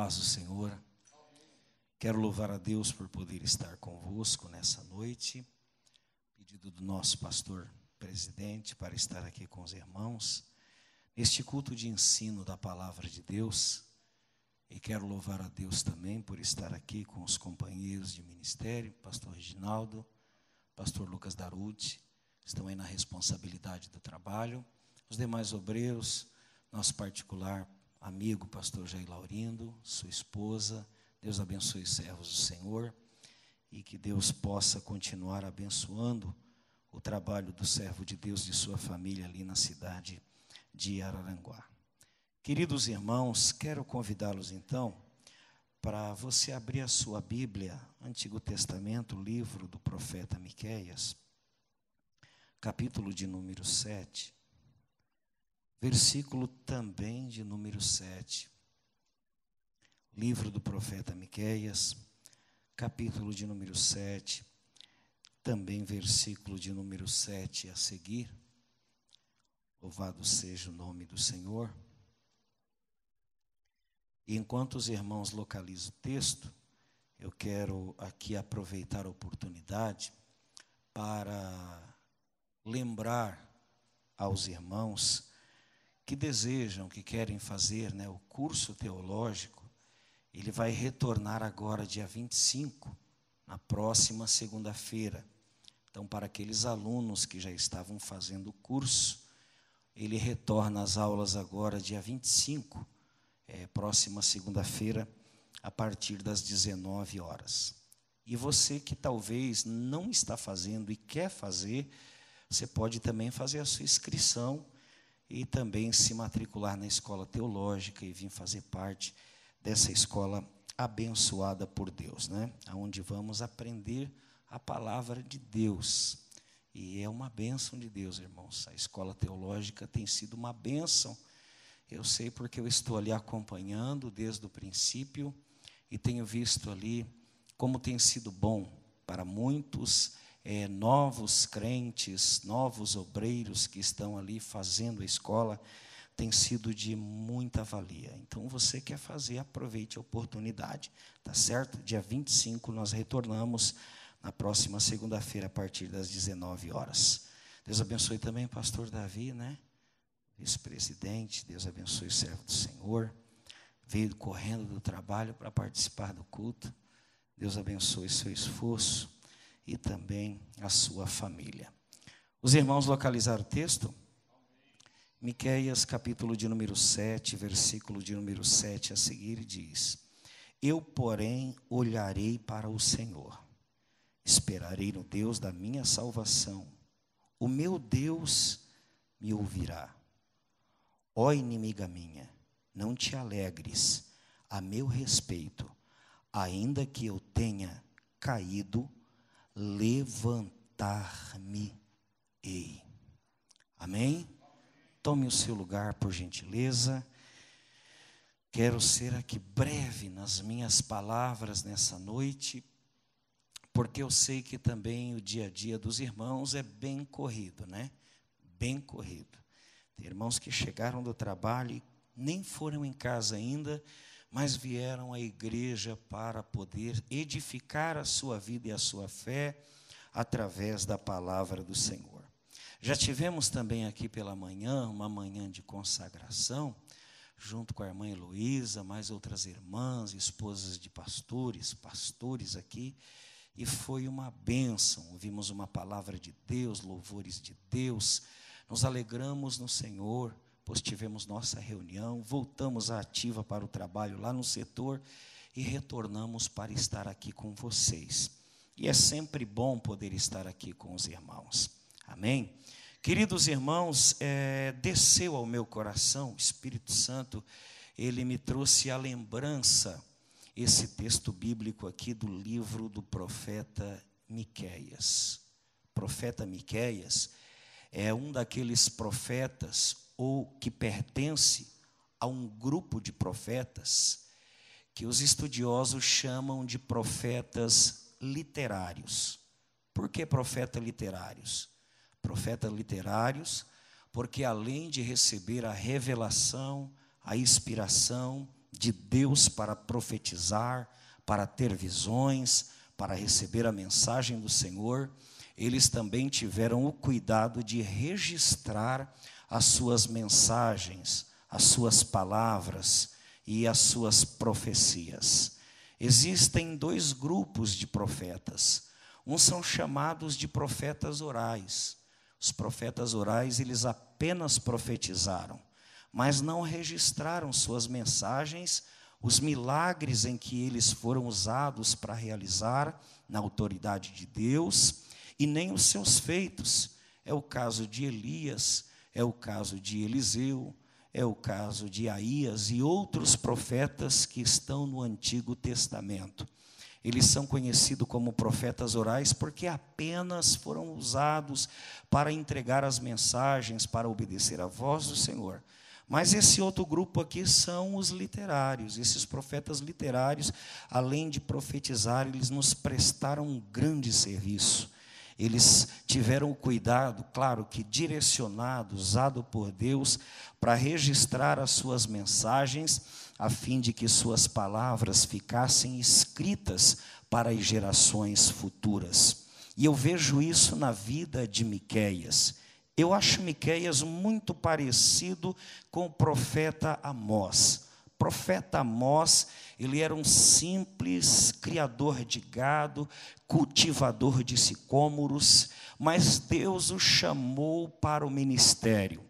paz do Senhor. Quero louvar a Deus por poder estar convosco nessa noite. Pedido do nosso pastor presidente para estar aqui com os irmãos, neste culto de ensino da palavra de Deus. E quero louvar a Deus também por estar aqui com os companheiros de ministério, pastor Reginaldo, pastor Lucas Daruti, estão aí na responsabilidade do trabalho. Os demais obreiros, nosso particular amigo, pastor Jair Laurindo, sua esposa. Deus abençoe os servos do Senhor e que Deus possa continuar abençoando o trabalho do servo de Deus e sua família ali na cidade de Araranguá. Queridos irmãos, quero convidá-los então para você abrir a sua Bíblia, Antigo Testamento, livro do profeta Miqueias, capítulo de número 7, versículo também de número 7. Livro do profeta Miqueias, capítulo de número 7, também versículo de número 7 a seguir. Louvado seja o nome do Senhor. E enquanto os irmãos localizam o texto, eu quero aqui aproveitar a oportunidade para lembrar aos irmãos que desejam, que querem fazer, o curso teológico. Ele vai retornar agora dia 25, na próxima segunda-feira. Então, para aqueles alunos que já estavam fazendo o curso, ele retorna às aulas agora dia 25, próxima segunda-feira, a partir das 19 horas. E você que talvez não está fazendo e quer fazer, você pode também fazer a sua inscrição e também se matricular na escola teológica e vir fazer parte dessa escola abençoada por Deus, onde vamos aprender a palavra de Deus. E é uma bênção de Deus, irmãos. A escola teológica tem sido uma bênção. Eu sei porque eu estou ali acompanhando desde o princípio e tenho visto ali como tem sido bom para muitos novos crentes, novos obreiros que estão ali fazendo a escola. Tem sido de muita valia. Então, você quer fazer, aproveite a oportunidade, tá certo? Dia 25 nós retornamos, na próxima segunda-feira, a partir das 19 horas. Deus abençoe também o pastor Davi, vice-presidente. Deus abençoe o servo do Senhor. Veio correndo do trabalho para participar do culto. Deus abençoe seu esforço e também a sua família. Os irmãos localizaram o texto? Miqueias, capítulo de número 7, versículo de número 7 a seguir, diz: Eu, porém, olharei para o Senhor, esperarei no Deus da minha salvação. O meu Deus me ouvirá. Ó inimiga minha, não te alegres a meu respeito, ainda que eu tenha caído, levantar-me-ei. Amém? Tome o seu lugar, por gentileza. Quero ser aqui breve nas minhas palavras nessa noite, porque eu sei que também o dia a dia dos irmãos é bem corrido, Bem corrido. Tem irmãos que chegaram do trabalho e nem foram em casa ainda, mas vieram à igreja para poder edificar a sua vida e a sua fé através da palavra do Senhor. Já tivemos também aqui pela manhã, uma manhã de consagração, junto com a irmã Heloísa, mais outras irmãs, esposas de pastores aqui, e foi uma bênção. Ouvimos uma palavra de Deus, louvores de Deus, nos alegramos no Senhor, pois tivemos nossa reunião, voltamos à ativa para o trabalho lá no setor e retornamos para estar aqui com vocês. E é sempre bom poder estar aqui com os irmãos. Amém? Queridos irmãos, desceu ao meu coração, o Espírito Santo, ele me trouxe a lembrança, esse texto bíblico aqui do livro do profeta Miqueias. O profeta Miqueias é um daqueles profetas, ou que pertence a um grupo de profetas, que os estudiosos chamam de profetas literários. Por que profetas literários? Profetas literários, porque além de receber a revelação, a inspiração de Deus para profetizar, para ter visões, para receber a mensagem do Senhor, eles também tiveram o cuidado de registrar as suas mensagens, as suas palavras e as suas profecias. Existem dois grupos de profetas. Uns são chamados de profetas orais. Os profetas orais, eles apenas profetizaram, mas não registraram suas mensagens, os milagres em que eles foram usados para realizar na autoridade de Deus, e nem os seus feitos. É o caso de Elias, é o caso de Eliseu, é o caso de Aías e outros profetas que estão no Antigo Testamento. Eles são conhecidos como profetas orais porque apenas foram usados para entregar as mensagens, para obedecer à voz do Senhor. Mas esse outro grupo aqui são os literários. Esses profetas literários, além de profetizar, eles nos prestaram um grande serviço. Eles tiveram o cuidado, claro que direcionado, usado por Deus, para registrar as suas mensagens, a fim de que suas palavras ficassem escritas para as gerações futuras. E eu vejo isso na vida de Miqueias. Eu acho Miqueias muito parecido com o profeta Amós. O profeta Amós, ele era um simples criador de gado, cultivador de sicômoros, mas Deus o chamou para o ministério.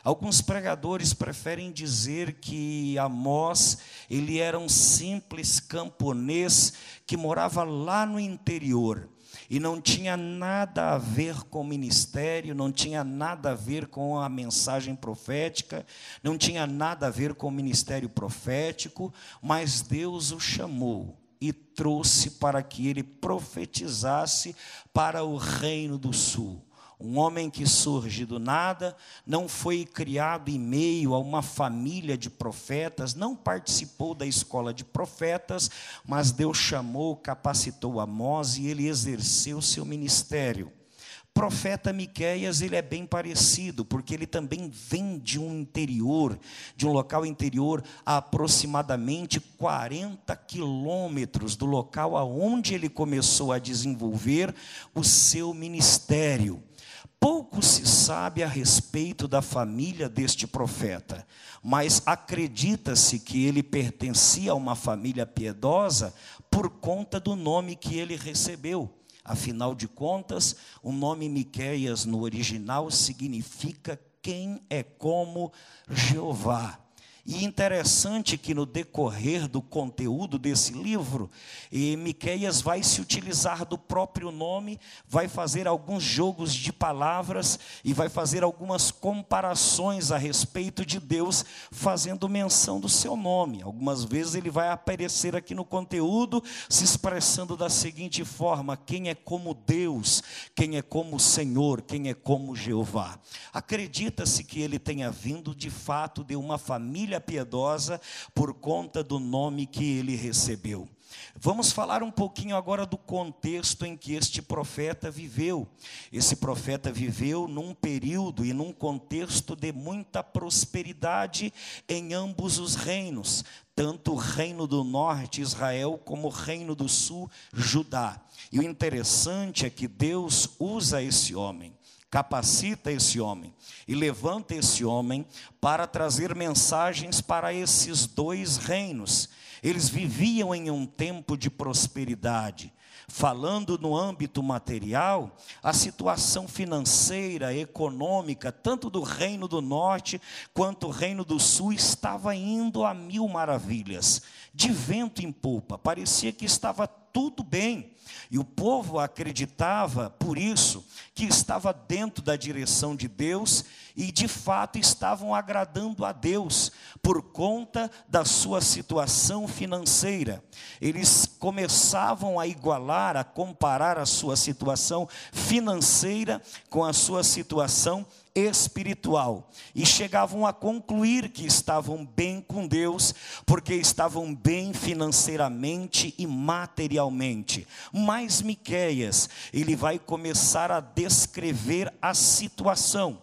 Alguns pregadores preferem dizer que Amós, ele era um simples camponês que morava lá no interior e não tinha nada a ver com o ministério, não tinha nada a ver com a mensagem profética, não tinha nada a ver com o ministério profético, mas Deus o chamou e trouxe para que ele profetizasse para o Reino do Sul. Um homem que surge do nada, não foi criado em meio a uma família de profetas, não participou da escola de profetas, mas Deus chamou, capacitou Amós e ele exerceu seu ministério. Profeta Miqueias, ele é bem parecido, porque ele também vem de um interior, de um local interior, a aproximadamente 40 quilômetros do local aonde ele começou a desenvolver o seu ministério. Pouco se sabe a respeito da família deste profeta, mas acredita-se que ele pertencia a uma família piedosa por conta do nome que ele recebeu. Afinal de contas, o nome Miqueias no original significa quem é como Jeová. E interessante que no decorrer do conteúdo desse livro, Miqueias vai se utilizar do próprio nome, vai fazer alguns jogos de palavras e vai fazer algumas comparações a respeito de Deus, fazendo menção do seu nome. Algumas vezes ele vai aparecer aqui no conteúdo, se expressando da seguinte forma: quem é como Deus, quem é como o Senhor, quem é como Jeová. Acredita-se que ele tenha vindo de fato de uma família piedosa por conta do nome que ele recebeu. Vamos falar um pouquinho agora do contexto em que este profeta viveu. Esse profeta viveu num período e num contexto de muita prosperidade em ambos os reinos, tanto o reino do norte, Israel, como o reino do sul, Judá. E o interessante é que Deus usa esse homem, capacita esse homem e levanta esse homem para trazer mensagens para esses dois reinos. Eles viviam em um tempo de prosperidade. Falando no âmbito material, a situação financeira, econômica, tanto do reino do norte quanto do reino do sul, estava indo a mil maravilhas, de vento em popa. Parecia que estava tudo bem. E o povo acreditava, por isso, que estava dentro da direção de Deus e, de fato, estavam agradando a Deus por conta da sua situação financeira. Eles começavam a igualar, a comparar a sua situação financeira com a sua situação espiritual, e chegavam a concluir que estavam bem com Deus, porque estavam bem financeiramente e materialmente. Mas Miqueias, ele vai começar a descrever a situação,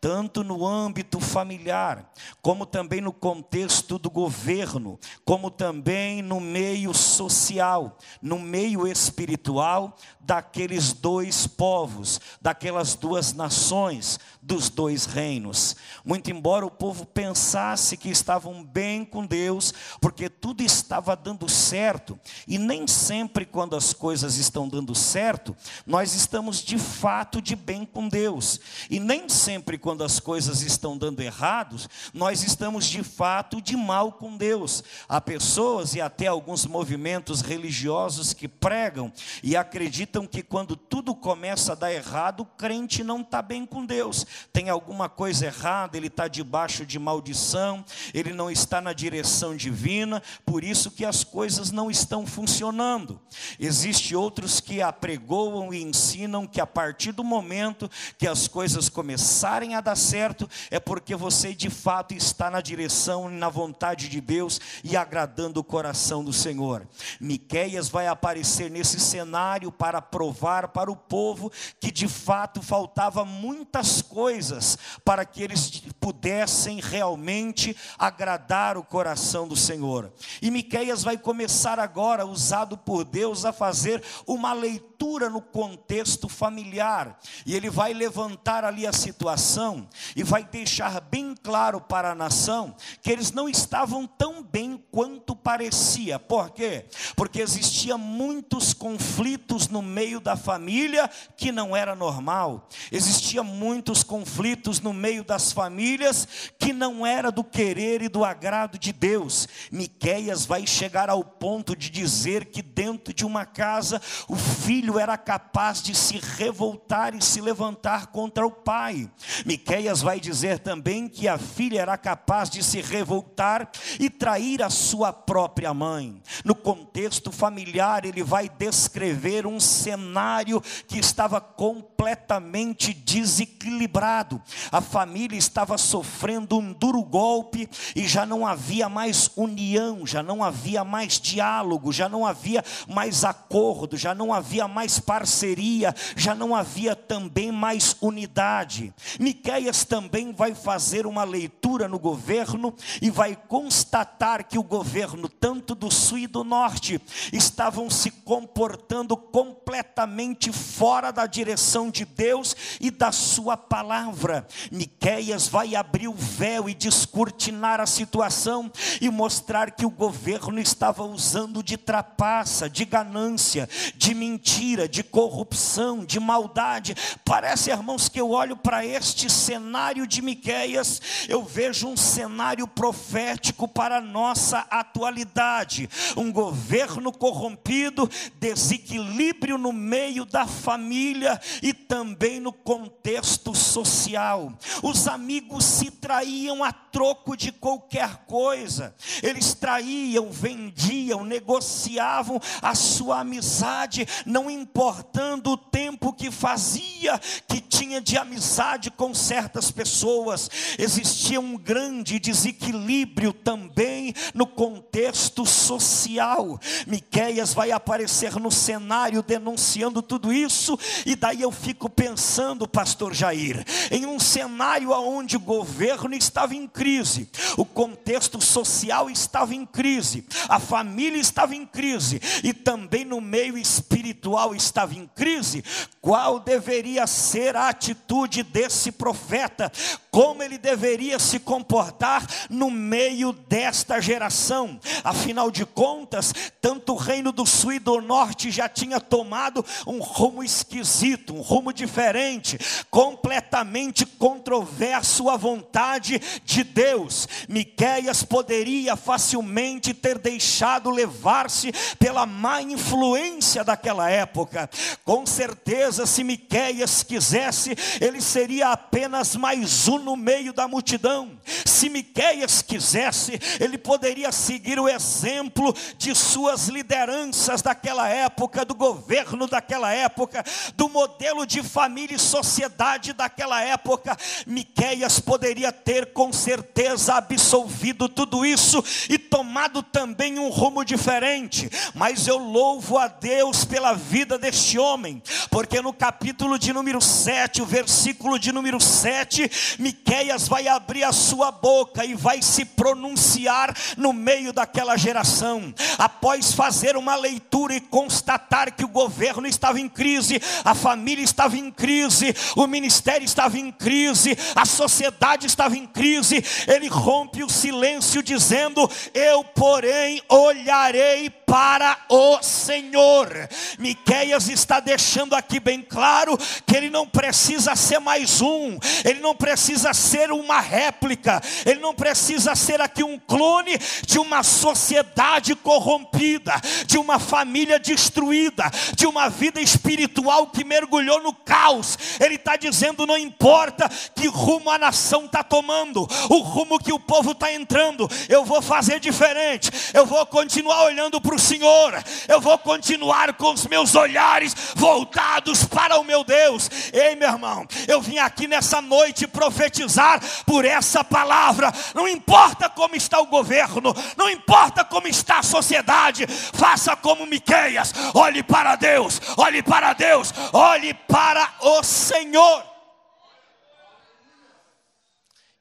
tanto no âmbito familiar, como também no contexto do governo, como também no meio social, no meio espiritual daqueles dois povos, daquelas duas nações, dos dois reinos. Muito embora o povo pensasse que estavam bem com Deus, porque tudo estava dando certo, e nem sempre quando as coisas estão dando certo, nós estamos de fato de bem com Deus, e nem sempre quando as coisas estão dando errados, nós estamos de fato de mal com Deus. Há pessoas e até alguns movimentos religiosos que pregam e acreditam que quando tudo começa a dar errado, o crente não está bem com Deus, tem alguma coisa errada, ele está debaixo de maldição, ele não está na direção divina, por isso que as coisas não estão funcionando. Existem outros que apregoam e ensinam que a partir do momento que as coisas começarem a dar certo, é porque você de fato está na direção e na vontade de Deus e agradando o coração do Senhor. Miqueias vai aparecer nesse cenário para provar para o povo que de fato faltava muitas coisas para que eles pudessem realmente agradar o coração do Senhor. E Miqueias vai começar agora, usado por Deus, a fazer uma leitura no contexto familiar, e ele vai levantar ali a situação e vai deixar bem claro para a nação que eles não estavam tão bem quanto parecia. Por quê? Porque existiam muitos conflitos no meio da família que não era normal, existiam muitos conflitos no meio das famílias que não era do querer e do agrado de Deus. Miqueias vai chegar ao ponto de dizer que dentro de uma casa o filho era capaz de se revoltar e se levantar contra o pai. Miqueias vai dizer também que a filha era capaz de se revoltar e trair a sua própria mãe. No contexto familiar, ele vai descrever um cenário que estava completamente desequilibrado. A família estava sofrendo um duro golpe e já não havia mais união, já não havia mais diálogo, já não havia mais acordo, já não havia mais parceria, já não havia também mais unidade. Miqueias também vai fazer uma leitura no governo e vai constatar que o governo, tanto do sul e do norte, estavam se comportando completamente fora da direção de Deus e da sua palavra. Miqueias vai abrir o véu e descortinar a situação e mostrar que o governo estava usando de trapaça, de ganância, de mentira, de corrupção, de maldade. Parece, irmãos, que eu olho para este cenário de Miqueias, eu vejo um cenário profético para a nossa atualidade. Um governo corrompido, desequilíbrio no meio da família e também no contexto social. Os amigos se traíam a troco de qualquer coisa. Eles traíam, vendiam, negociavam a sua amizade, não importando o tempo que fazia, que tinha de amizade com certas pessoas. Existia um grande desequilíbrio também no contexto social. Miqueias vai aparecer no cenário denunciando tudo isso, e daí eu fico pensando, pastor Jair, em um cenário onde o governo estava em crise, o contexto social estava em crise, a família estava em crise, e também no meio espiritual estava em crise. Qual deveria ser a atitude desse profeta? Como ele deveria se comportar no meio desta geração? Afinal de contas, tanto o reino do sul e do norte já tinha tomado um rumo esquisito, um rumo diferente, completamente controverso à vontade de Deus. Miqueias poderia facilmente ter deixado levar-se pela má influência daquela época. Com certeza, se Miqueias quisesse, ele seria apenas mais um no meio da multidão. Se Miqueias quisesse, ele poderia seguir o exemplo de suas lideranças daquela época, do governo daquela época, do modelo de família e sociedade daquela época. Miqueias poderia ter com certeza absolvido tudo isso e tomado também um rumo diferente, mas eu louvo a Deus pela vida vida deste homem, porque no capítulo de número 7, o versículo de número 7, Miqueias vai abrir a sua boca e vai se pronunciar no meio daquela geração. Após fazer uma leitura e constatar que o governo estava em crise, a família estava em crise, o ministério estava em crise, a sociedade estava em crise, ele rompe o silêncio dizendo: eu porém olharei para o Senhor. Miqueias está deixando aqui bem claro que ele não precisa ser mais um, ele não precisa ser uma réplica, ele não precisa ser aqui um clone de uma sociedade corrompida, de uma família destruída, de uma vida espiritual que mergulhou no caos. Ele está dizendo: não importa que rumo a nação está tomando, o rumo que o povo está entrando, eu vou fazer diferente, eu vou continuar olhando para o Senhor, eu vou continuar com os meus olhares voltados para o meu Deus. Ei, meu irmão, eu vim aqui nessa noite profetizar por essa palavra. Não importa como está o governo, não importa como está a sociedade, faça como Miqueias, olhe para Deus, olhe para Deus, olhe para o Senhor.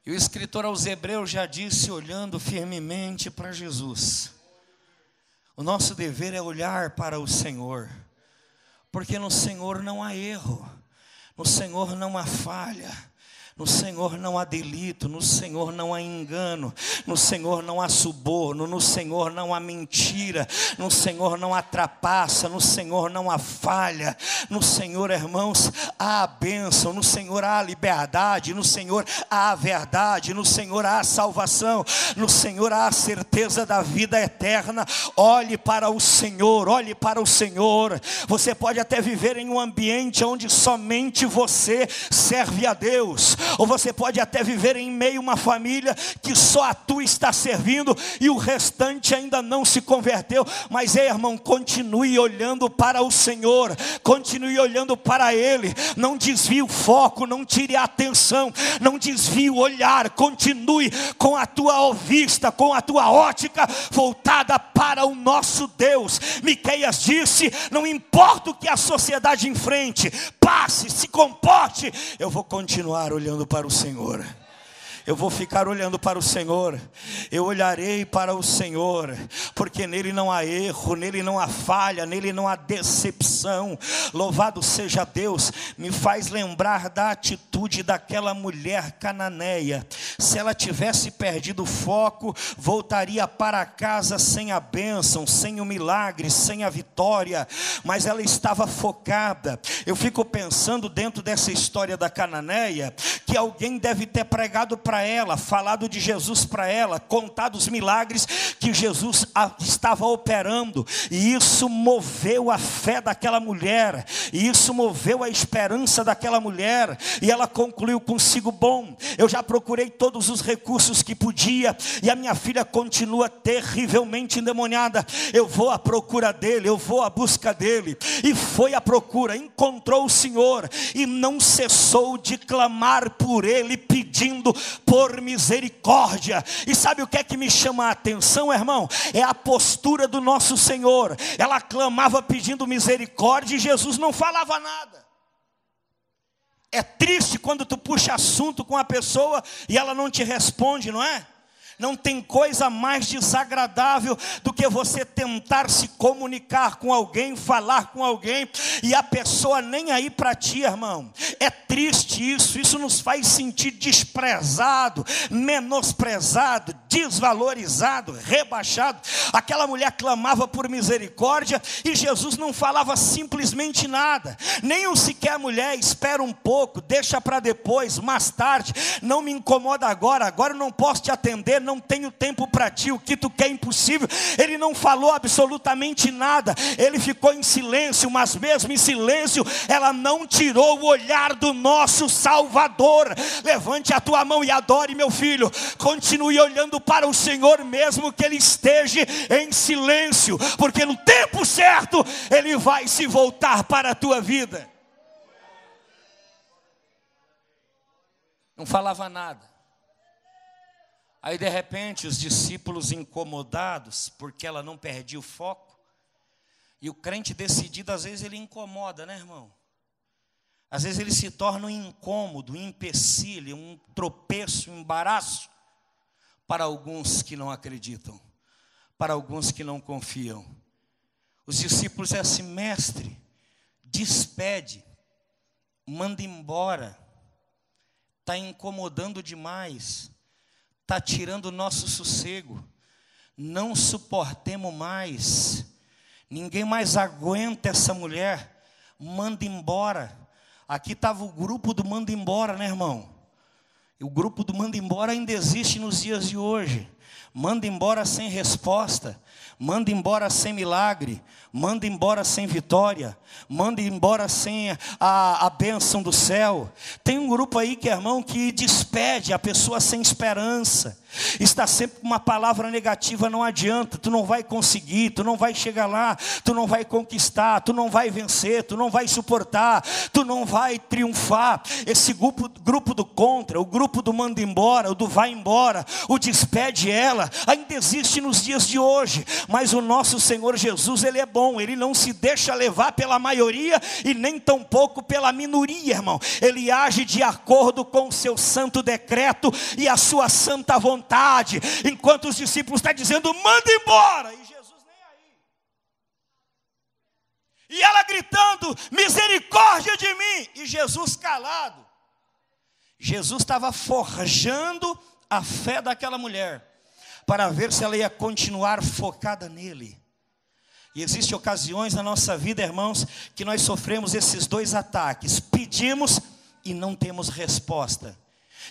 E o escritor aos Hebreus já disse, olhando firmemente para Jesus: o nosso dever é olhar para o Senhor, porque no Senhor não há erro, no Senhor não há falha, no Senhor não há delito, no Senhor não há engano, no Senhor não há suborno, no Senhor não há mentira, no Senhor não há trapaça, no Senhor não há falha. No Senhor, irmãos, há a bênção, no Senhor há a liberdade, no Senhor há a verdade, no Senhor há a salvação, no Senhor há a certeza da vida eterna. Olhe para o Senhor, olhe para o Senhor. Você pode até viver em um ambiente onde somente você serve a Deus, ou você pode até viver em meio a uma família que só a tu está servindo e o restante ainda não se converteu. Mas irmão, continue olhando para o Senhor, continue olhando para Ele, não desvie o foco, não tire a atenção, não desvie o olhar, continue com a tua vista, com a tua ótica voltada para o nosso Deus. Miqueias disse: não importa o que a sociedade enfrente, passe, se comporte, eu vou continuar olhando para o Senhor. Eu vou ficar olhando para o Senhor, eu olharei para o Senhor, porque nele não há erro, nele não há falha, nele não há decepção. Louvado seja Deus. Me faz lembrar da atitude daquela mulher cananeia. Se ela tivesse perdido o foco, voltaria para casa sem a bênção, sem o milagre, sem a vitória, mas ela estava focada. Eu fico pensando, dentro dessa história da cananeia, que alguém deve ter pregado para ela, falado de Jesus para ela, contado os milagres que Jesus estava operando, e isso moveu a fé daquela mulher, e isso moveu a esperança daquela mulher, e ela concluiu consigo: bom, eu já procurei todos os recursos que podia, e a minha filha continua terrivelmente endemoniada, eu vou à procura dele, eu vou à busca dele. E foi à procura, encontrou o Senhor, e não cessou de clamar por ele, pedindo por misericórdia. E sabe o que é que me chama a atenção, irmão? É a postura do nosso Senhor. Ela clamava pedindo misericórdia e Jesus não falava nada. É triste quando tu puxa assunto com a pessoa e ela não te responde, não é? Não tem coisa mais desagradável do que você tentar se comunicar com alguém, falar com alguém, e a pessoa nem aí para ti, irmão. É triste isso, isso nos faz sentir desprezado, menosprezado, desvalorizado, rebaixado. Aquela mulher clamava por misericórdia e Jesus não falava simplesmente nada. Nem um sequer: mulher, espera um pouco, deixa para depois, mais tarde, não me incomoda agora, agora eu não posso te atender, não tenho tempo para ti, o que tu quer é impossível. Ele não falou absolutamente nada, ele ficou em silêncio, mas mesmo em silêncio, ela não tirou o olhar do nosso Salvador. Levante a tua mão e adore, meu filho, continue olhando para o Senhor, mesmo que ele esteja em silêncio, porque no tempo certo, ele vai se voltar para a tua vida. Não falava nada. Aí de repente os discípulos, incomodados, porque ela não perdia o foco, E o crente decidido, às vezes ele incomoda, né, irmão? Às vezes ele se torna um incômodo, um empecilho, um tropeço, um embaraço para alguns que não acreditam, para alguns que não confiam. Os discípulos é assim: mestre, despede, manda embora, está incomodando demais, está tirando o nosso sossego, não suportemos mais, ninguém mais aguenta essa mulher, manda embora. Aqui estava o grupo do manda embora, né, irmão? E o grupo do manda embora ainda existe nos dias de hoje. Manda embora sem resposta, manda embora sem milagre, manda embora sem vitória, manda embora sem a bênção do céu. Tem um grupo aí, que irmão, que despede a pessoa sem esperança. Está sempre com uma palavra negativa, não adianta, tu não vai conseguir, tu não vai chegar lá, tu não vai conquistar, tu não vai vencer, tu não vai suportar, tu não vai triunfar. Esse grupo do contra, o grupo do manda embora, o do vai embora, o despede ela, ainda existe nos dias de hoje. Mas o nosso Senhor Jesus, Ele é bom, Ele não se deixa levar pela maioria e nem tampouco pela minoria, irmão. Ele age de acordo com o seu santo decreto e a sua santa vontade. Enquanto os discípulos estão dizendo, manda embora, e Jesus nem aí. E ela gritando, misericórdia de mim, e Jesus calado. Jesus estava forjando a fé daquela mulher, para ver se ela ia continuar focada nele. E existem ocasiões na nossa vida, irmãos, que nós sofremos esses dois ataques: pedimos e não temos resposta.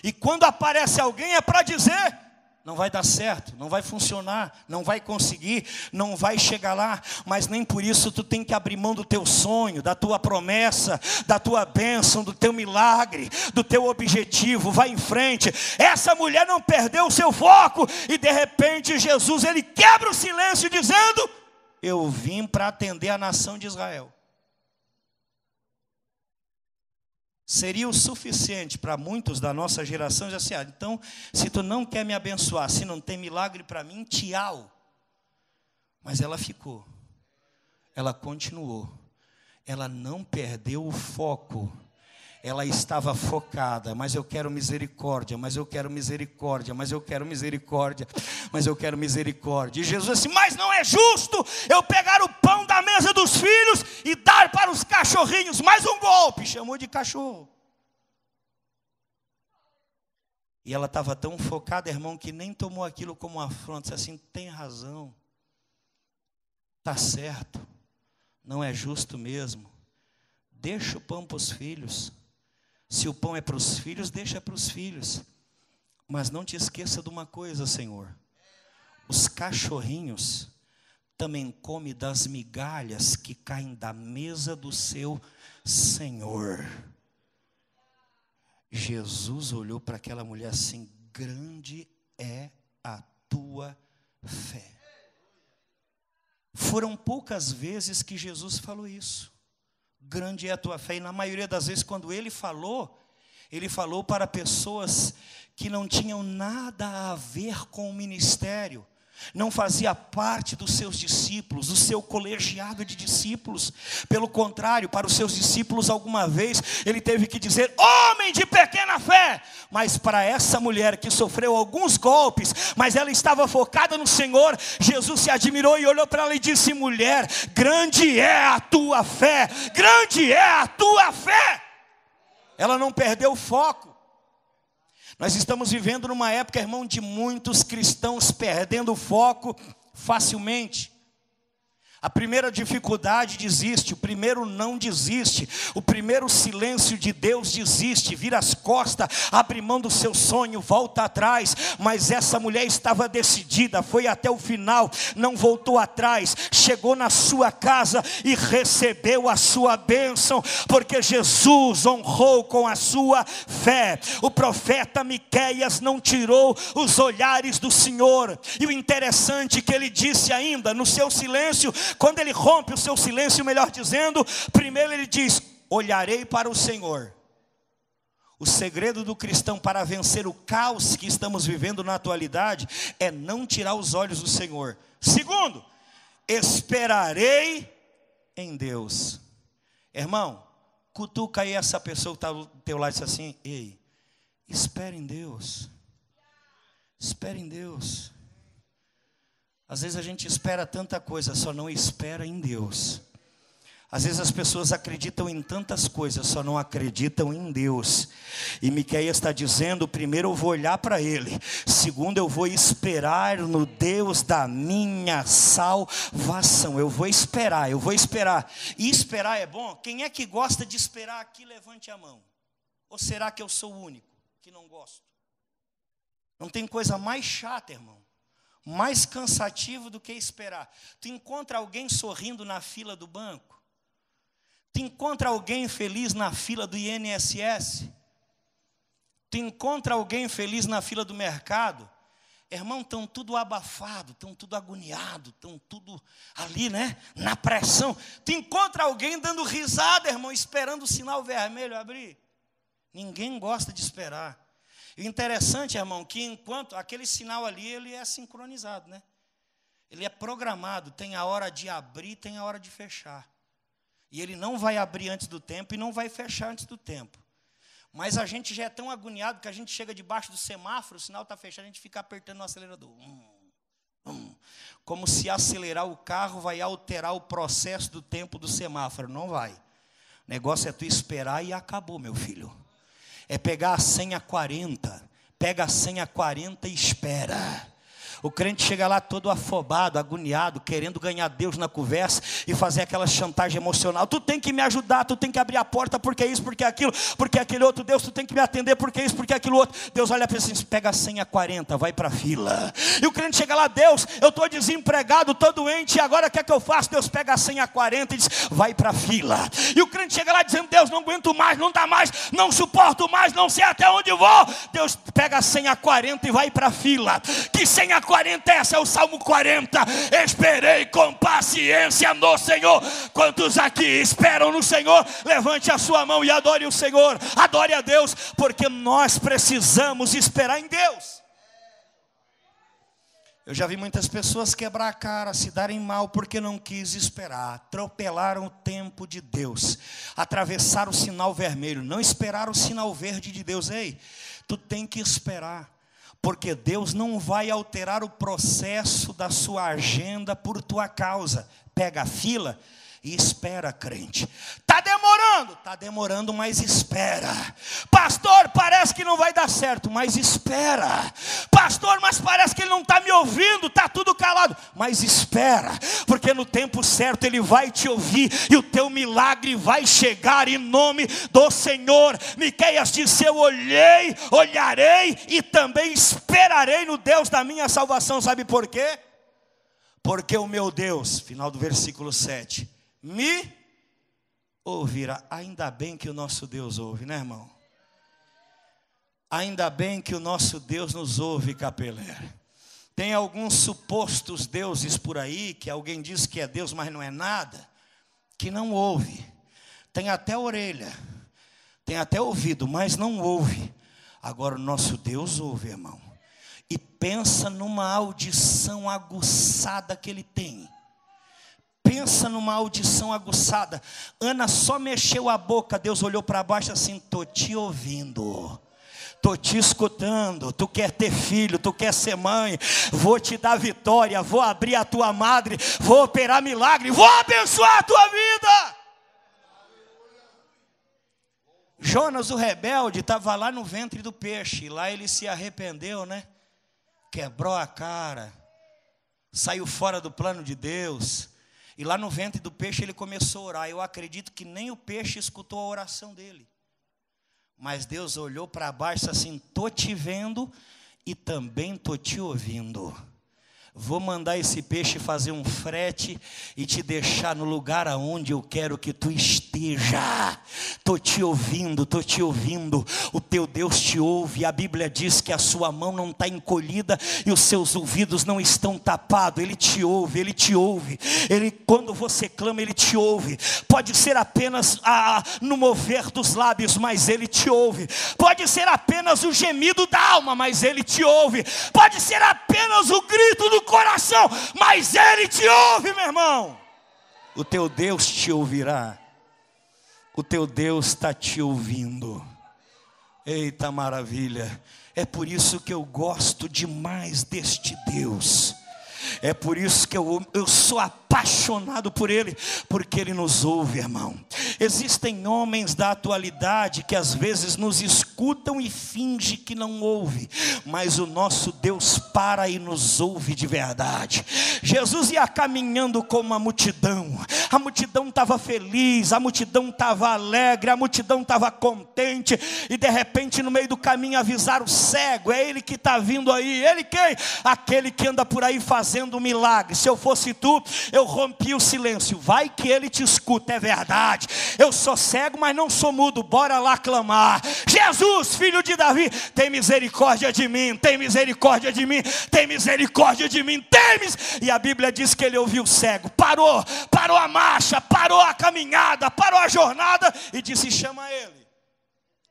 E quando aparece alguém é para dizer, não vai dar certo, não vai funcionar, não vai conseguir, não vai chegar lá. Mas nem por isso tu tem que abrir mão do teu sonho, da tua promessa, da tua bênção, do teu milagre, do teu objetivo. Vai em frente. Essa mulher não perdeu o seu foco. E de repente Jesus, ele quebra o silêncio dizendo, eu vim para atender a nação de Israel. Seria o suficiente para muitos da nossa geração dizer assim, então, se tu não quer me abençoar, se não tem milagre para mim, tchau. Mas ela ficou, ela continuou, ela não perdeu o foco. Ela estava focada, mas eu quero misericórdia, mas eu quero misericórdia, mas eu quero misericórdia, mas eu quero misericórdia. E Jesus disse, mas não é justo eu pegar o pão da mesa dos filhos e dar para os cachorrinhos. Mais um golpe, chamou de cachorro. E ela estava tão focada, irmão, que nem tomou aquilo como uma afronta. Disse assim, tem razão, está certo, não é justo mesmo. Deixa o pão para os filhos. Se o pão é para os filhos, deixa para os filhos. Mas não te esqueça de uma coisa, Senhor. Os cachorrinhos também comem das migalhas que caem da mesa do seu Senhor. Jesus olhou para aquela mulher assim, grande é a tua fé. Foram poucas vezes que Jesus falou isso. Grande é a tua fé. E na maioria das vezes quando ele falou para pessoas que não tinham nada a ver com o ministério, não fazia parte dos seus discípulos, do seu colegiado de discípulos. Pelo contrário, para os seus discípulos alguma vez ele teve que dizer, homem de pequena fé. Mas para essa mulher que sofreu alguns golpes, mas ela estava focada no Senhor, Jesus se admirou e olhou para ela e disse, mulher, grande é a tua fé, grande é a tua fé. Ela não perdeu o foco. Nós estamos vivendo numa época, irmão, de muitos cristãos perdendo o foco facilmente. A primeira dificuldade desiste, o primeiro não desiste, o primeiro silêncio de Deus desiste, vira as costas, abre mão do seu sonho, volta atrás. Mas essa mulher estava decidida, foi até o final, não voltou atrás, chegou na sua casa e recebeu a sua bênção, porque Jesus honrou com a sua fé. O profeta Miqueias não tirou os olhares do Senhor, e o interessante é que ele disse ainda, no seu silêncio, quando ele rompe o seu silêncio, melhor dizendo, primeiro ele diz, olharei para o Senhor. O segredo do cristão para vencer o caos que estamos vivendo na atualidade é não tirar os olhos do Senhor. Segundo, esperarei em Deus. Irmão, cutuca aí essa pessoa que está do teu lado e diz assim: ei, espere em Deus. Espere em Deus. Às vezes a gente espera tanta coisa, só não espera em Deus. Às vezes as pessoas acreditam em tantas coisas, só não acreditam em Deus. E Miqueias está dizendo: primeiro eu vou olhar para Ele, segundo eu vou esperar no Deus da minha salvação. Eu vou esperar. E esperar é bom? Quem é que gosta de esperar aqui, levante a mão. Ou será que eu sou o único que não gosto? Não tem coisa mais chata, irmão, mais cansativo do que esperar. Tu encontra alguém sorrindo na fila do banco? Tu encontra alguém feliz na fila do INSS? Tu encontra alguém feliz na fila do mercado? Irmão, estão tudo abafado, estão tudo agoniado, estão tudo ali, né? Na pressão. Tu encontra alguém dando risada, irmão, esperando o sinal vermelho abrir? Ninguém gosta de esperar. E o interessante, irmão, que enquanto aquele sinal ali, ele é sincronizado, né? Ele é programado, tem a hora de abrir, tem a hora de fechar. E ele não vai abrir antes do tempo e não vai fechar antes do tempo. Mas a gente já é tão agoniado que a gente chega debaixo do semáforo, o sinal está fechado, a gente fica apertando o acelerador. Como se acelerar o carro vai alterar o processo do tempo do semáforo. Não vai. O negócio é tu esperar e acabou, meu filho. É pegar a senha 40. Pega a senha 40 e espera. O crente chega lá todo afobado, agoniado, querendo ganhar Deus na conversa e fazer aquela chantagem emocional. Tu tem que me ajudar, tu tem que abrir a porta, porque isso, porque aquilo, porque aquele outro. Deus, tu tem que me atender, porque isso, porque aquilo outro. Deus olha para ele assim: pega a senha 40, vai para a fila. E o crente chega lá: Deus, eu estou desempregado, estou doente, e agora o que é que eu faço? Deus pega a senha 40 e diz: vai para a fila. E o crente chega lá dizendo: Deus, não aguento mais, não dá mais, não suporto mais, não sei até onde vou. Deus pega a senha 40 e vai para a fila. Que senha 40 é essa? É o Salmo 40. Esperei com paciência no Senhor. Quantos aqui esperam no Senhor? Levante a sua mão e adore o Senhor. Adore a Deus, porque nós precisamos esperar em Deus. Eu já vi muitas pessoas quebrar a cara, se darem mal porque não quis esperar. Atropelaram o tempo de Deus. Atravessaram o sinal vermelho. Não esperaram o sinal verde de Deus. Ei, tu tem que esperar. Porque Deus não vai alterar o processo da sua agenda por tua causa. Pega a fila e espera, crente. Está demorando, mas espera. Pastor, parece que não vai dar certo, mas espera. Pastor, mas parece que ele não está me ouvindo, está tudo calado, mas espera, porque no tempo certo ele vai te ouvir e o teu milagre vai chegar em nome do Senhor. Miqueias disse: eu olharei e também esperarei no Deus da minha salvação. Sabe por quê? Porque o meu Deus, final do versículo 7, me ouvirá. Ainda bem que o nosso Deus ouve, né, irmão? Ainda bem que o nosso Deus nos ouve, Capelé. Tem alguns supostos deuses por aí, que alguém diz que é Deus, mas não é nada, que não ouve. Tem até orelha, tem até ouvido, mas não ouve. Agora o nosso Deus ouve, irmão. E pensa numa audição aguçada que ele tem. Pensa numa audição aguçada. Ana só mexeu a boca, Deus olhou para baixo assim: estou te ouvindo, estou te escutando. Tu quer ter filho, tu quer ser mãe, vou te dar vitória, vou abrir a tua madre, vou operar milagre, vou abençoar a tua vida. Jonas o rebelde estava lá no ventre do peixe. Lá ele se arrependeu, né? Quebrou a cara, saiu fora do plano de Deus. E lá no ventre do peixe ele começou a orar. Eu acredito que nem o peixe escutou a oração dele. Mas Deus olhou para baixo assim: estou te vendo e também estou te ouvindo. Vou mandar esse peixe fazer um frete e te deixar no lugar aonde eu quero que tu esteja. Estou te ouvindo, estou te ouvindo. O teu Deus te ouve. A Bíblia diz que a sua mão não está encolhida e os seus ouvidos não estão tapados. Ele te ouve, ele te ouve. Ele, quando você clama, ele te ouve. Pode ser apenas no mover dos lábios, mas ele te ouve. Pode ser apenas o gemido da alma, mas ele te ouve. Pode ser apenas o grito do coração, mas ele te ouve, meu irmão. O teu Deus te ouvirá. O teu Deus está te ouvindo. Eita maravilha. É por isso que eu gosto demais deste Deus. É por isso que eu sou apaixonado por Ele, porque Ele nos ouve, irmão. Existem homens da atualidade que às vezes nos escutam e fingem que não ouve, mas o nosso Deus para e nos ouve de verdade. Jesus ia caminhando com uma multidão, a multidão estava feliz, a multidão estava alegre, a multidão estava contente, e de repente no meio do caminho avisaram o cego: é ele que está vindo aí. Ele quem? Aquele que anda por aí fazendo milagre. Se eu fosse tu, eu rompi o silêncio. Vai que ele te escuta, é verdade. Eu sou cego, mas não sou mudo. Bora lá clamar: Jesus, filho de Davi, tem misericórdia de mim, tem misericórdia de mim, tem misericórdia de mim, E a Bíblia diz que ele ouviu o cego, parou a marcha, parou a caminhada, parou a jornada e disse: chama ele.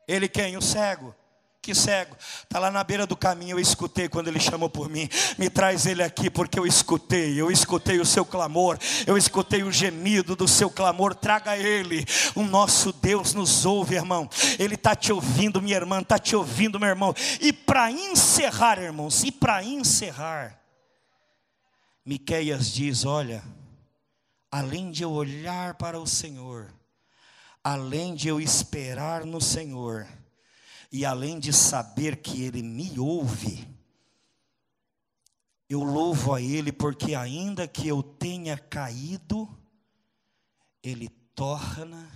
Ele quem? O cego. Que cego? Está lá na beira do caminho. Eu escutei quando ele chamou por mim. Me traz ele aqui, porque eu escutei o seu clamor, eu escutei o gemido do seu clamor. Traga ele. O nosso Deus nos ouve, irmão. Ele está te ouvindo, minha irmã, está te ouvindo, meu irmão. E para encerrar, irmãos, Miqueias diz: olha, além de eu olhar para o Senhor, além de eu esperar no Senhor, e além de saber que Ele me ouve, eu louvo a Ele, porque ainda que eu tenha caído, Ele torna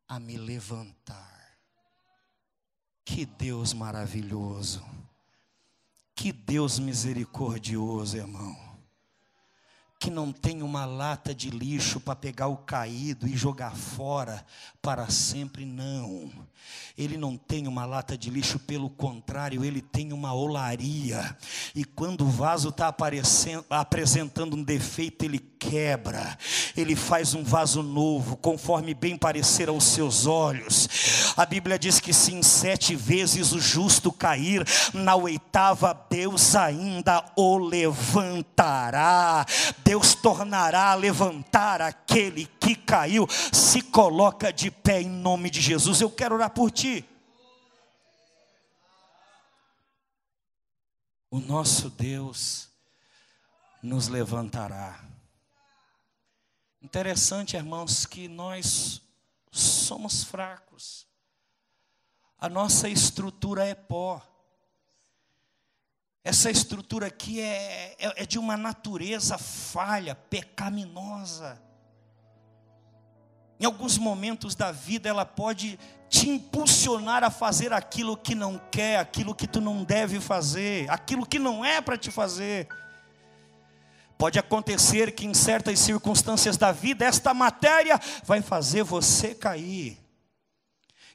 a me levantar. Que Deus maravilhoso, que Deus misericordioso, irmão. Que não tem uma lata de lixo para pegar o caído e jogar fora para sempre, não. Ele não tem uma lata de lixo, pelo contrário, ele tem uma olaria. E quando o vaso está apresentando um defeito, ele quebra. Ele faz um vaso novo, conforme bem parecer aos seus olhos. A Bíblia diz que se em 7 vezes o justo cair, na 8ª Deus ainda o levantará. Deus tornará a levantar aquele que caiu. Se coloca de pé em nome de Jesus. Eu quero orar por ti. O nosso Deus nos levantará. Interessante, irmãos, que nós somos fracos. A nossa estrutura é pó. Essa estrutura aqui é de uma natureza falha, pecaminosa. Em alguns momentos da vida ela pode te impulsionar a fazer aquilo que não quer, aquilo que tu não deve fazer, aquilo que não é para te fazer. Pode acontecer que em certas circunstâncias da vida esta matéria vai fazer você cair.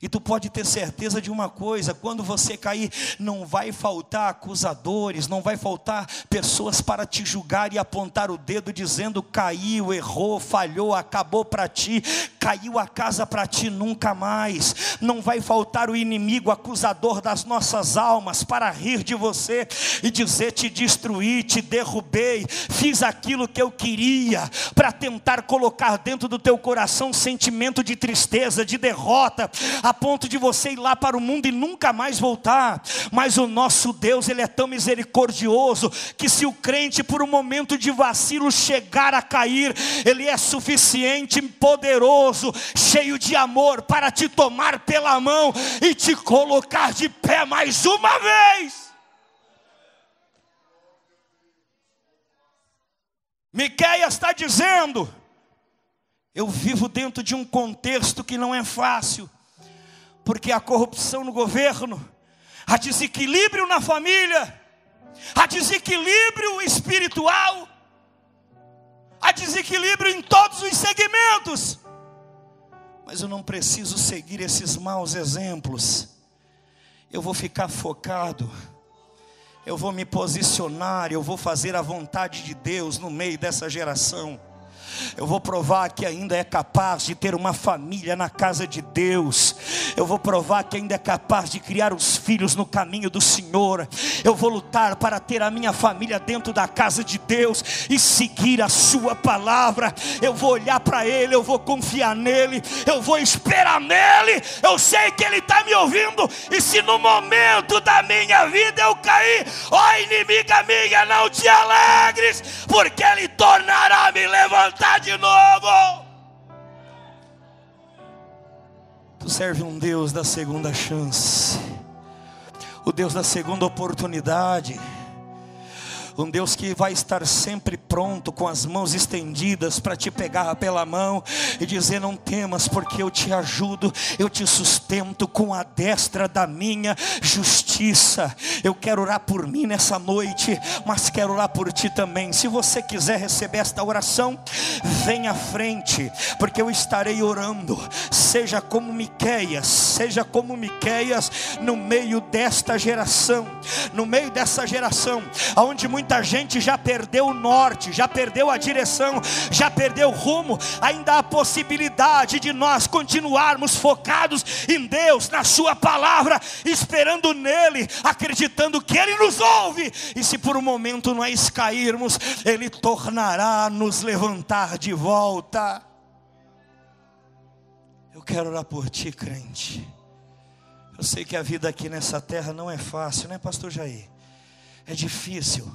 E tu pode ter certeza de uma coisa: quando você cair, não vai faltar acusadores, não vai faltar pessoas para te julgar e apontar o dedo dizendo: caiu, errou, falhou, acabou para ti, caiu a casa para ti, nunca mais. Não vai faltar o inimigo acusador das nossas almas para rir de você e dizer: te destruí, te derrubei, fiz aquilo que eu queria, para tentar colocar dentro do teu coração um sentimento de tristeza, de derrota, a ponto de você ir lá para o mundo e nunca mais voltar. Mas o nosso Deus, Ele é tão misericordioso, que se o crente por um momento de vacilo chegar a cair, Ele é suficiente, poderoso, cheio de amor, para te tomar pela mão e te colocar de pé mais uma vez. Miqueias está dizendo: eu vivo dentro de um contexto que não é fácil, porque há corrupção no governo, há desequilíbrio na família, há desequilíbrio espiritual, há desequilíbrio em todos os segmentos. Mas eu não preciso seguir esses maus exemplos. Eu vou ficar focado, eu vou me posicionar, eu vou fazer a vontade de Deus no meio dessa geração. Eu vou provar que ainda é capaz de ter uma família na casa de Deus. Eu vou provar que ainda é capaz de criar os filhos no caminho do Senhor. Eu vou lutar para ter a minha família dentro da casa de Deus e seguir a sua palavra. Eu vou olhar para Ele, eu vou confiar nele, eu vou esperar nele. Eu sei que Ele está me ouvindo. E se no momento da minha vida eu cair, ó inimiga minha, não te alegres, porque Ele tornará a me levantar de novo. Tu serve um Deus da segunda chance, o Deus da segunda oportunidade, um Deus que vai estar sempre pronto, com as mãos estendidas para te pegar pela mão e dizer: não temas, porque eu te ajudo, eu te sustento com a destra da minha justiça. Eu quero orar por mim nessa noite, mas quero orar por ti também. Se você quiser receber esta oração, vem à frente, porque eu estarei orando. Seja como Miqueias, no meio desta geração, onde muita gente já perdeu o norte, já perdeu a direção, já perdeu o rumo. Ainda há possibilidade de nós continuarmos focados em Deus, na sua palavra, esperando nele, acreditando que Ele nos ouve. E se por um momento nós cairmos, Ele tornará a nos levantar de volta. Eu quero orar por ti, crente. Eu sei que a vida aqui nessa terra não é fácil, né, pastor Jair? É difícil.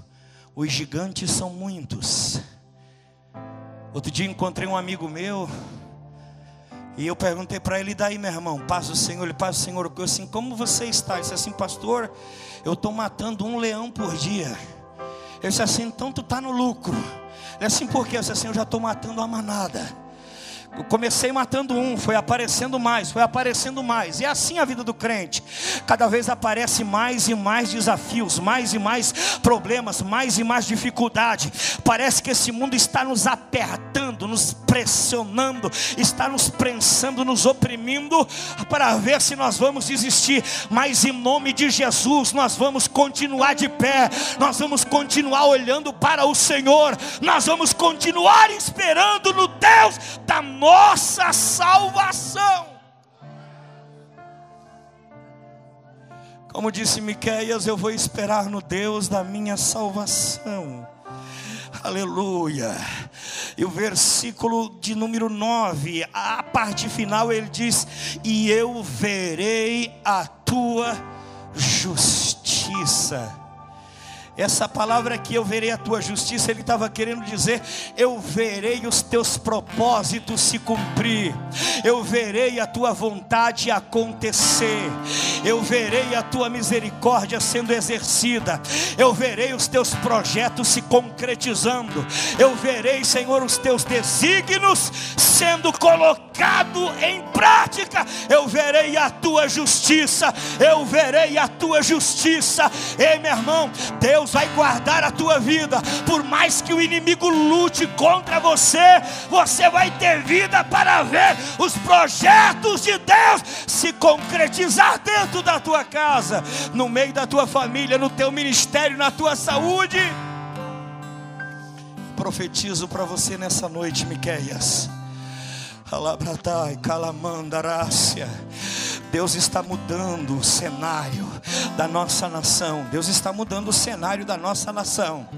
Os gigantes são muitos. Outro dia encontrei um amigo meu e eu perguntei para ele: e daí, meu irmão, paz do Senhor? Ele: paz do Senhor. Eu assim: como você está? Ele disse assim: pastor, eu estou matando um leão por dia. Eu disse assim: então tu está no lucro. Ele assim: por quê? Eu disse assim: eu já estou matando uma manada. Eu comecei matando um, foi aparecendo mais. E é assim a vida do crente. Cada vez aparece mais e mais desafios, mais e mais problemas, mais e mais dificuldade. Parece que esse mundo está nos apertando, nos pressionando, está nos prensando, nos oprimindo, para ver se nós vamos desistir. Mas em nome de Jesus, nós vamos continuar de pé. Nós vamos continuar olhando para o Senhor. Nós vamos continuar esperando no Deus da nossa salvação. Como disse Miqueias: eu vou esperar no Deus da minha salvação. Aleluia. E o versículo de número 9, a parte final, ele diz: e eu verei a tua justiça. Essa palavra aqui, eu verei a tua justiça, ele estava querendo dizer: eu verei os teus propósitos se cumprir, eu verei a tua vontade acontecer, eu verei a tua misericórdia sendo exercida, eu verei os teus projetos se concretizando, eu verei, Senhor, os teus desígnios sendo colocado em prática. Eu verei a tua justiça, eu verei a tua justiça. Ei, meu irmão, Deus vai guardar a tua vida. Por mais que o inimigo lute contra você, você vai ter vida para ver os projetos de Deus se concretizar dentro da tua casa, no meio da tua família, no teu ministério, na tua saúde. Profetizo para você nessa noite, Miqueias. Alabratai, calamandarácia. Deus está mudando o cenário da nossa nação. Deus está mudando o cenário da nossa nação.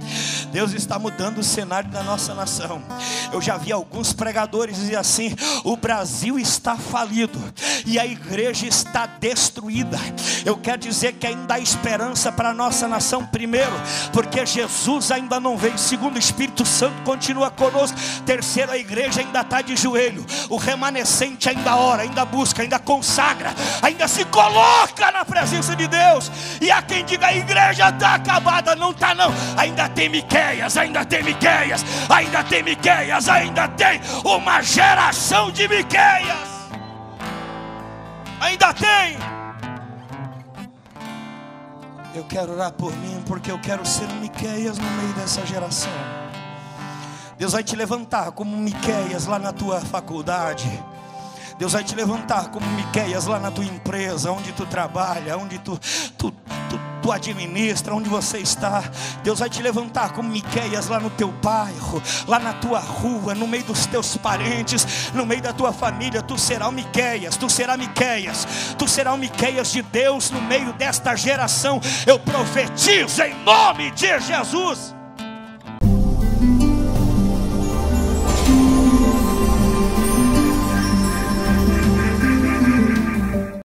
Deus está mudando o cenário da nossa nação. Eu já vi alguns pregadores dizer assim: o Brasil está falido e a igreja está destruída. Eu quero dizer que ainda há esperança para a nossa nação. Primeiro, porque Jesus ainda não veio. Segundo, o Espírito Santo continua conosco. Terceiro, a igreja ainda está de joelho. O remanescente ainda ora, ainda busca, ainda consagra, ainda se coloca na presença de Deus. E há quem diga: a igreja está acabada. Não está não. Ainda tem Miqueias, ainda tem Miqueias, ainda tem Miqueias, ainda tem uma geração de Miqueias. Ainda tem. Eu quero orar por mim, porque eu quero ser um Miqueias no meio dessa geração. Deus vai te levantar como Miqueias lá na tua faculdade. Deus vai te levantar como Miqueias lá na tua empresa, onde tu trabalha, onde tu tu administra onde você está. Deus vai te levantar como Miqueias lá no teu bairro, lá na tua rua, no meio dos teus parentes, no meio da tua família. Tu será o Miqueias, tu será Miqueias, tu será o Miqueias de Deus no meio desta geração. Eu profetizo em nome de Jesus.